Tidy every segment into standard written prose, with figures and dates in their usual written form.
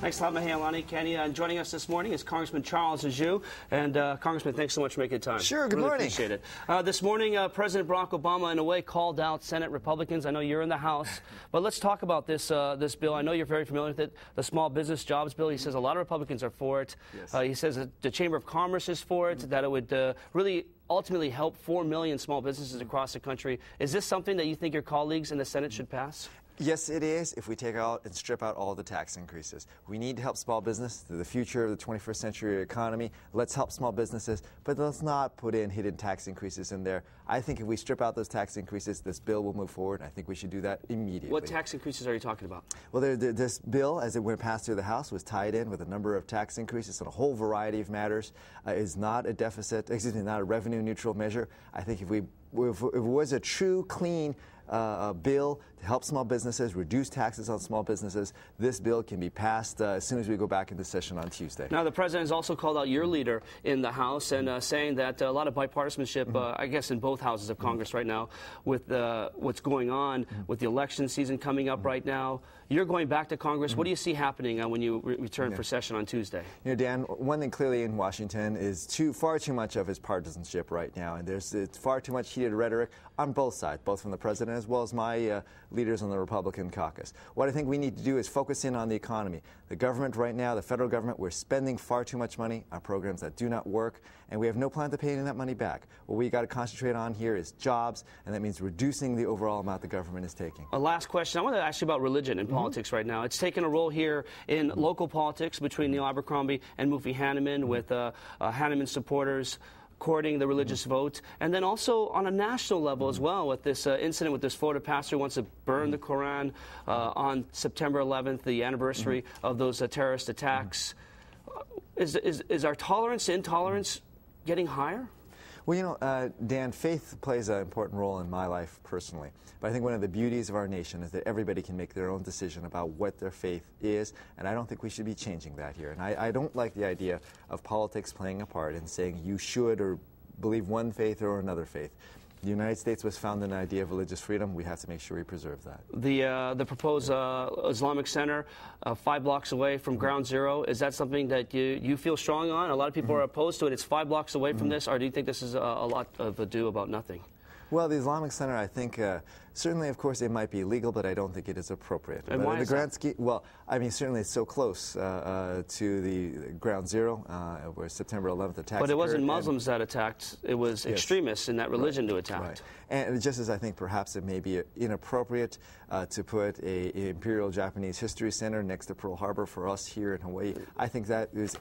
Thanks a lot, Mahealani. Kenny, joining us this morning is Congressman Charles Djou. And Congressman, thanks so much for making the time. Sure, good really morning. Appreciate it. This morning, President Barack Obama, in a way, called out Senate Republicans. I know you're in the House, but let's talk about this this bill. I know you're very familiar with it, the Small Business Jobs Bill. He says a lot of Republicans are for it. Yes. He says that the Chamber of Commerce is for it, that it would really ultimately help 4 million small businesses across the country. Is this something that you think your colleagues in the Senate should pass? Yes, it is, if we take out and strip out all the tax increases. We need to help small business. They're the future of the 21st century economy. Let's help small businesses, but let's not put in hidden tax increases in there. I think if we strip out those tax increases, this bill will move forward. I think we should do that immediately. What tax increases are you talking about? Well, this bill, as it went passed through the House, was tied in with a number of tax increases on a whole variety of matters. Is not a deficit, excuse me, not a revenue neutral measure. I think if it was a true, clean bill to help small businesses, reduce taxes on small businesses, this bill can be passed as soon as we go back into session on Tuesday. Now, the president has also called out your leader in the House and saying that a lot of bipartisanship, I guess, in both houses of Congress right now with what's going on with the election season coming up right now. You're going back to Congress. What do you see happening when you return for session on Tuesday? You know, Dan, one thing clearly in Washington is far too much of his partisanship right now, and there's far too much heated rhetoric on both sides, both from the president as well as my leaders on the Republican caucus. What I think we need to do is focus in on the economy. The government right now, the federal government, we're spending far too much money on programs that do not work, and we have no plan to pay any of that money back. What we got to concentrate on here is jobs, and that means reducing the overall amount the government is taking. A last question. I want to ask you about religion in politics right now. It's taken a role here in local politics between Neil Abercrombie and Mufi Hanneman, with Hanneman supporters courting the religious vote, and then also on a national level as well with this incident with this Florida pastor who wants to burn the Quran on September 11th, the anniversary of those terrorist attacks. Is our tolerance to intolerance getting higher? Well, you know, Dan, faith plays an important role in my life personally. But I think one of the beauties of our nation is that everybody can make their own decision about what their faith is, and I don't think we should be changing that here. And I don't like the idea of politics playing a part in saying you should or believe one faith or another faith. The United States was founded on the idea of religious freedom. We have to make sure we preserve that. The proposed Islamic Center 5 blocks away from Ground Zero, is that something that you feel strong on? A lot of people are opposed to it. It's 5 blocks away from this, or do you think this is a lot of ado about nothing? Well, the Islamic Center, I think, certainly, of course, it might be legal, but I don't think it is appropriate. And why is that? Well, I mean, certainly it's so close to the Ground Zero, where September 11th attacks But it wasn't occurred, Muslims that attacked. It was extremists in that religion who attacked. Right. And just as I think perhaps it may be inappropriate to put an Imperial Japanese History Center next to Pearl Harbor for us here in Hawaii, I think that is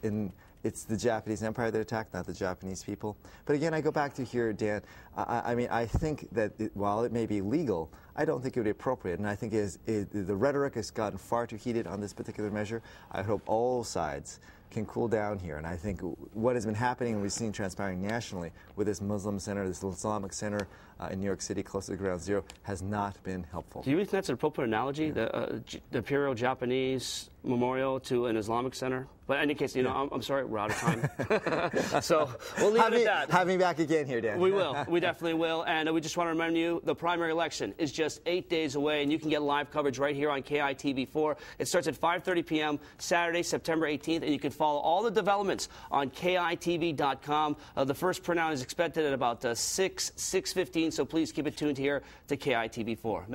it's the Japanese Empire that attacked, not the Japanese people. But again, I go back to here, Dan. I mean, I think that while it may be legal, I don't think it would be appropriate. And I think the rhetoric has gotten far too heated on this particular measure. I hope all sides can cool down here. And I think what has been happening, and we've seen transpiring nationally with this Muslim center, this Islamic center in New York City close to Ground Zero, has not been helpful. Do you think that's an appropriate analogy, the Imperial Japanese Memorial to an Islamic center? But in any case, you know, I'm sorry, we're out of time. So we'll leave it at that. Have me back again here, Dan. We will. We definitely will. And we just want to remind you, the primary election is just 8 days away, and you can get live coverage right here on KITV4. It starts at 5:30 p.m. Saturday, September 18th, and you can follow all the developments on KITV.com. The first printout is expected at about 6:15, so please keep it tuned here to KITV4.